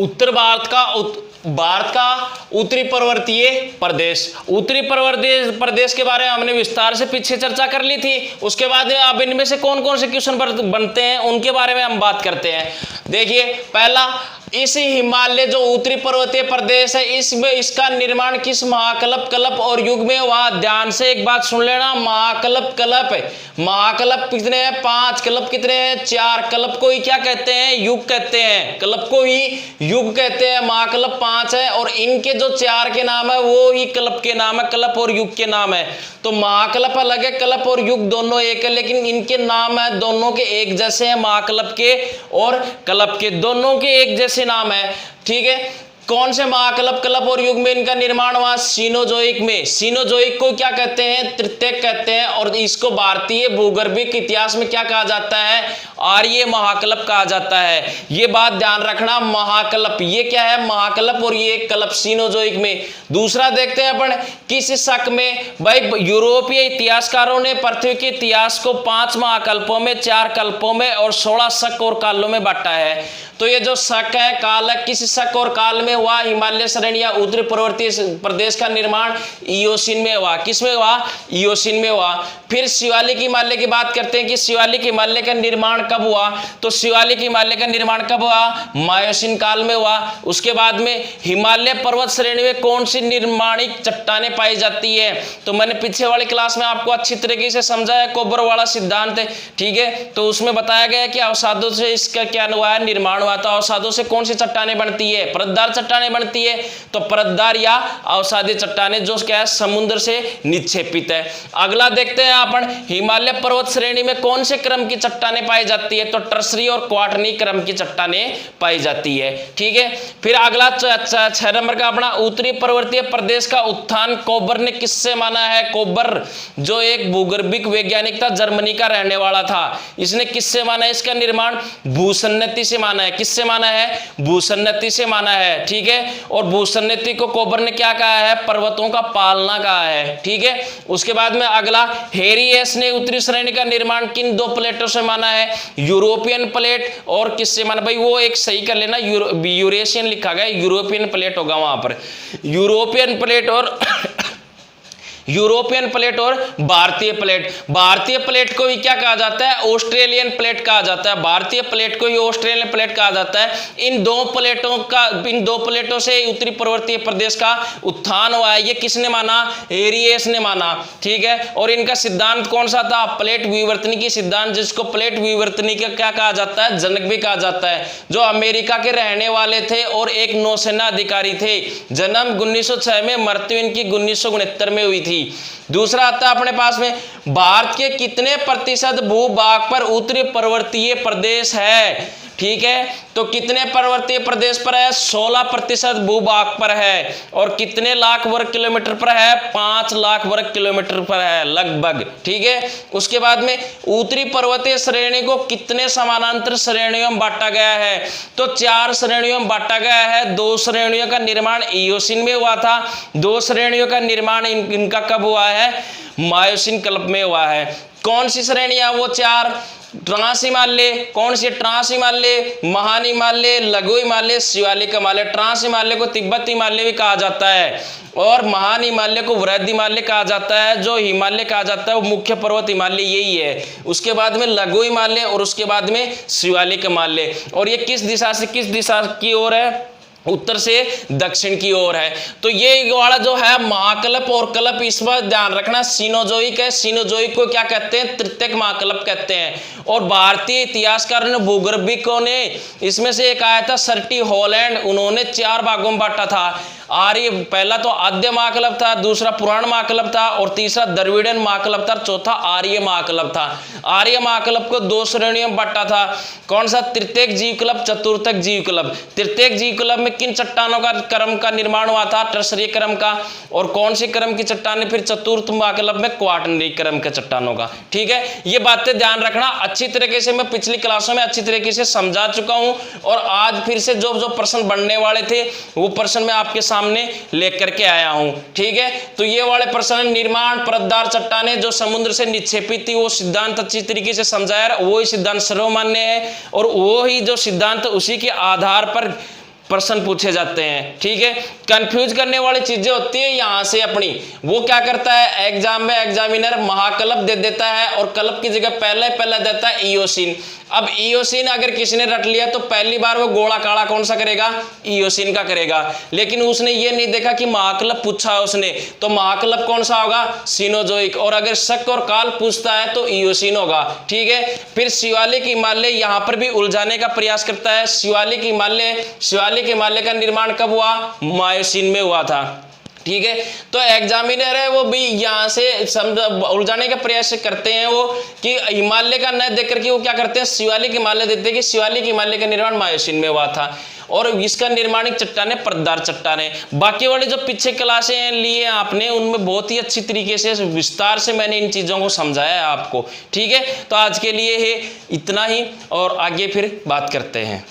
उत्तर भारत का उत्तरी पर्वतीय प्रदेश। उत्तरी पर्वतीय प्रदेश के बारे में हमने विस्तार से पीछे चर्चा कर ली थी। उसके बाद में अब इनमें से कौन कौन से क्वेश्चन बनते हैं उनके बारे में हम बात करते हैं। देखिए, पहला, इस हिमालय जो उत्तरी पर्वतीय प्रदेश है इसमें इसका निर्माण किस महाकल्प कल्प और युग में हुआ? ध्यान से एक बात सुन लेना, महाकल्प कल्प है। महाकल्प कितने हैं? 5। कल्प कितने हैं? 4। कल्प को ही क्या कहते हैं? युग कहते हैं। कल्प को ही युग कहते हैं। महाकल्प 5 है और इनके जो 4 के नाम है वो ही कल्प के नाम है, कल्प और युग के नाम है। तो महाकल्प अलग है, कल्प और युग दोनों एक है, लेकिन इनके नाम है दोनों के एक जैसे हैं। महाकल्प के और कल्प के दोनों के एक जैसे नाम है। ठीक है, कौन से महाकल्प कल्प और युग में इनका निर्माण हुआ? सीनोजोइक में। सीनोजोइक को क्या कहते हैं? तृतीयक कहते हैं और इसको भारतीय भूगर्भिक इतिहास में क्या कहा जाता है? आर्य महाकल्प कहा जाता है। ये बात ध्यान रखना, महाकल्प ये क्या है? महाकल्प और ये कल्प सीनोजोइक में। दूसरा देखते हैं अपन, किस शक में? भाई, यूरोपीय इतिहासकारों ने पृथ्वी के इतिहास को 5 महाकल्पों में, 4 कल्पों में और 16 शक और कालों में बांटा है। तो ये जो शक है, काल है, किस शक और काल में हुआ? हिमालय श्रेणी या उत्तरी पर्वतीय प्रदेश का निर्माण इयोसीन में हुआ। किस में हुआ? इयोसीन में हुआ। फिर शिवालिक हिमालय की बात करते हैं कि शिवालिक हिमालय का निर्माण कब हुआ? तो शिवालिक हिमालय का निर्माण कब हुआ? मायोसीन काल में हुआ। उसके बाद में हिमालय पर्वत श्रेणी में कौन सी निर्माणिक चट्टानें पाई जाती है? तो मैंने पीछे वाली क्लास में आपको अच्छी तरीके से समझाया, कोबर वाला सिद्धांत है। ठीक है, तो उसमें बताया गया कि अवसादों से इसका क्या हुआ है? निर्माण हुआ। तो अवसादों से कौन सी चट्टानें बनती है? परतदार चट्टानें बनती है। तो परतदार या अवसादी चट्टानें जो क्या है? समुद्र से निक्षेपित है। अगला देखते हैं अपन, हिमालय पर्वत श्रेणी में कौन से क्रम की चट्टानें पाई जाती है? तो टर्सरी और क्वार्टरनी क्रम की चट्टानें पाई जाती है। ठीक है, फिर अगला 6 नंबर का अपना, उत्तरी पर्वतीय प्रदेश का उत्थान कोबर ने किससे माना है? कोबर जो एक भूगर्भिक वैज्ञानिक था, जर्मनी का रहने वाला था, इसने किससे माना है? इसका निर्माण भूसन्नति से माना है। किससे माना है? भूसन्नति से माना है। ठीक है, और भूसन्नति को कोबर ने क्या कहा है? पर्वतों का पालना कहा है। ठीक है, उसके बाद में अगला, हेरियस ने उत्तरी श्रेणी का निर्माण किन 2 प्लेटों से माना है? यूरोपियन प्लेट और किससे माना? भाई वो एक सही कर लेना, यूरेशियन लिखा गया, यूरोपियन प्लेट होगा वहां पर। यूरोपियन प्लेट और यूरोपियन प्लेट और भारतीय प्लेट। भारतीय प्लेट को ही क्या कहा जाता है? ऑस्ट्रेलियन प्लेट कहा जाता है। भारतीय प्लेट को ही ऑस्ट्रेलियन प्लेट कहा जाता है। इन दो प्लेटों से उत्तरी पर्वतीय प्रदेश का उत्थान हुआ है। ये किसने माना? हेरियस ने माना। ठीक है, और इनका सिद्धांत कौन सा था? प्लेट विवर्तनिकी सिद्धांत, जिसको प्लेट विवर्तनिकी क्या कहा जाता है? जनक भी कहा जाता है, जो अमेरिका के रहने वाले थे और एक नौसेना अधिकारी थे। जन्म 1906 में, मृत्यु इनकी 1969 में हुई थी। दूसरा आता है अपने पास में, भारत के कितने प्रतिशत भूभाग पर उत्तरी पर्वतीय प्रदेश है? ठीक है, तो कितने पर्वतीय प्रदेश पर है? 16% भूभाग पर है। और कितने लाख वर्ग किलोमीटर पर है? 5 लाख वर्ग किलोमीटर पर है लगभग। ठीक है, उसके बाद में उत्तरी पर्वतीय श्रेणी को कितने समानांतर श्रेणियों में बांटा गया है? तो 4 श्रेणियों में बांटा गया है। 2 श्रेणियों का निर्माण इयोसीन में हुआ था। 2 श्रेणियों का निर्माण इनका कब हुआ है? मायोसीन कल्प में हुआ है। कौन सी श्रेणियां? वो 4, ट्रांस हिमालय। कौन सी? ट्रांस हिमालय, महान हिमालय, लघु हिमालय, शिवालिक हिमालय। ट्रांस हिमालय को तिब्बत हिमालय भी कहा जाता है और महान हिमालय को वृहद हिमालय कहा जाता है। जो हिमालय कहा जाता है वो मुख्य पर्वत हिमालय यही है। उसके बाद में लघु हिमालय और उसके बाद में शिवालिक हिमालय। और ये किस दिशा से किस दिशा की ओर है? उत्तर से दक्षिण की ओर है। तो ये वाला जो है महाकल्प और कल्प, इस पर ध्यान रखना, सीनोजोइक है। सीनोजोइक को क्या कहते हैं? तृतीयक महाकल्प कहते हैं। और भारतीय इतिहासकारों ने, भूगर्भिकों ने, इसमें से एक आया था सर्टी हॉलैंड, उन्होंने 4 भागों में बांटा था। आर्य, पहला तो आद्य महाकल्प था, दूसरा पुराण महाकल्प था और तीसरा द्रविड़न महाकल्प था, चौथा आर्य महाकल्प था। आर्य महाकल्प को 2 श्रेणियों में बांटा था। कौन सा? तृतीयक जीवकल्प, चतुर्थक जीवकल्प। तृतीयक जीवकल्प में किन चट्टानों का क्रम का निर्माण हुआ था? टर्सरी क्रम का। और कौन सी क्रम की चट्टानें? फिर चतुर्थ महाकल्प में क्वार्टरनरी क्रम के चट्टानों का। ठीक है, ये बातें ध्यान रखना। अच्छी तरीके से मैं पिछली क्लासों में अच्छी तरीके से समझा चुका हूं और आज फिर से जो जो प्रश्न बनने वाले थे वो प्रश्न मैं आपके सामने लेकर के आया हूं। ठीक है, तो ये वाले प्रश्न, निर्माण परतदार चट्टानें जो समुद्र से निक्षेपित थी, वो सिद्धांत अच्छी तरीके से समझाया। वही सिद्धांत सर्वमान्य है और वो ही जो सिद्धांत, उसी के आधार पर प्रश्न पूछे जाते हैं। ठीक है, कंफ्यूज करने वाली चीजें होती है यहां से अपनी। वो क्या करता है, एग्जाम में एग्जामिनर महाकल्प दे देता है और कल्प की जगह पहला देता है इयोसिन। अब इयोसिन अगर किसी ने रट लिया तो पहली बार वो गोला काड़ा कौन सा करेगा, इयोसिन का करेगा। लेकिन उसने ये नहीं देखा कि महाकल्प पूछा है उसने, तो महाकल्प कौन सा होगा, सिनोजोइक। और अगर शक और काल पूछता है तो इयोसिन होगा। ठीक है, फिर शिवालिक हिमालय यहां पर भी उलझाने का प्रयास करता है। शिवालिक हिमालय का निर्माण कब हुआ, मायोसिन में हुआ था। ठीक है, तो एग्जामिनर है वो भी यहां से उलझाने का प्रयास करते हैं वो, कि हिमालय का न देख करके वो क्या करते हैं, शिवालिक हिमालय देते हैं कि शिवालिक हिमालय का निर्माण मायोसिन में हुआ था और इसका निर्माणिक चट्टानें परतदार चट्टानें। बाकी वाले जो पीछे क्लासें लिए आपने उनमें बहुत ही अच्छी तरीके से विस्तार से मैंने इन चीजों को समझाया है आपको। ठीक है, तो आज के लिए है इतना ही और आगे फिर बात करते हैं।